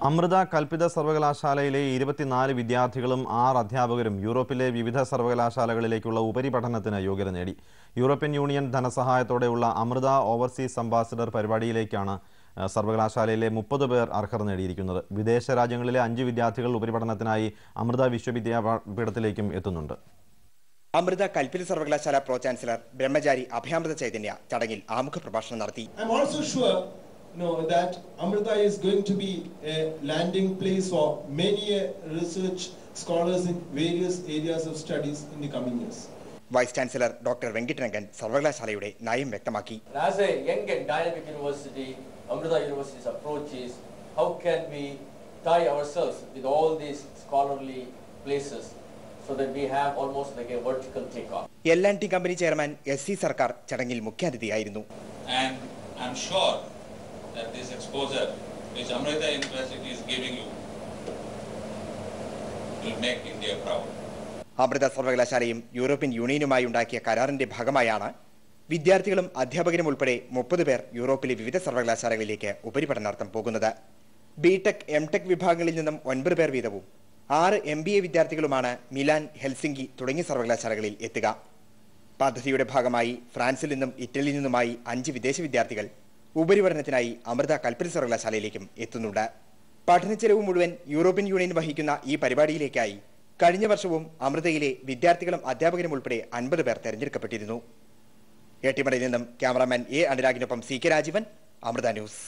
അമൃത കൽപ്പിത സർവകലാശാലയിലെ 24 വിദ്യാർത്ഥികളും 6 അധ്യാപകരും യൂറോപ്പിലെ വിവിധ സർവകലാശാലകളിലേക്കുള്ള ഉപരിപഠനത്തിന് യോഗ്യത നേടി. യൂറോപ്യൻ യൂണിയൻ ധനസഹായത്തോടെയുള്ള അമൃത ഓവർസീസ് അംബാസഡർ പരിപാടിയിലേക്കാണ് സർവകലാശാലയിലെ 30 പേർ അർഹത നേടിയിരിക്കുന്നത്. വിദേശ രാജ്യങ്ങളിലെ 5 വിദ്യാർത്ഥികൾ ഉപരിപഠനത്തിനായി അമൃത വിശ്വവിദ്യാപീഠത്തിലേക്കും എത്തുന്നുണ്ട്. അമൃത കൽപ്പിത സർവകലാശാല പ്രോ ചാൻസലർ ബ്രഹ്മചാരി അഭയാമൃത ചൈതന്യ ചടങ്ങിൽ ആമുഖ പ്രഭാഷണം നടത്തി. That Amrita is going to be a landing place for many research scholars in various areas of studies in the coming years. Vice Chancellor Dr. Venkitrangan സർവകലാശാലയുടെ നയം വ്യക്തമാക്കി. As a young and dynamic university, Amrita University's approach is how can we tie ourselves with all these scholarly places so that we have almost like a vertical takeoff. L&T company chairman SC സർക്കാർ ചടങ്ങിൽ മുഖ്യാതിഥിയായിരുന്നു. And I'm sure that this exposure which Amrita University is giving you will make India proud. Amrita സർവകലാശാലയും European യൂണിയനുമായി ഉണ്ടാക്കിയ കരാറിന്റെ ഭാഗമായാണ് വിദ്യാർത്ഥികളും അധ്യാപകരും ഉൾപ്പെടെ 30 പേർ യൂറോപ്പിലെ വിവിധ സർവകലാശാലകളിലേക്ക് ഉപരിപഠനാർത്ഥം പോകുന്നത്. ബിടെക് എംടെക് വിഭാഗങ്ങളിൽ നിന്നും 9 പേർ വീതവും 6 MBA വിദ്യാർത്ഥികളുമാണ് മിലാൻ, ഹെൽസിങ്കി തുടങ്ങിയ സർവകലാശാലകളിൽ എത്തുക. പദ്ധതിയുടെ ഭാഗമായി ഫ്രാൻസിൽ നിന്നും ഇറ്റലിയിൽ നിന്നുമായി 5 വിദേശ വിദ്യാർത്ഥികൾ ഉപരിപഠനത്തിനായി അമൃത കൽപ്പിത സർവകലാശാലയിലേക്കും എത്തുന്നുണ്ട്. പഠനച്ചെലവ് മുഴുവൻ യൂറോപ്യൻ യൂണിയൻ വഹിക്കുന്ന ഈ പരിപാടിയിലേക്കായി കഴിഞ്ഞ വർഷവും അമൃതയിലെ വിദ്യാർത്ഥികളും അധ്യാപകരും ഉൾപ്പെടെ 50 പേർ തെരഞ്ഞെടുക്കപ്പെട്ടിരുന്നു. ഏട്ടിമടയിൽ നിന്നും ക്യാമറാമാൻ A. അനുരാഗിനൊപ്പം CK രാജീവൻ, അമൃത ന്യൂസ്.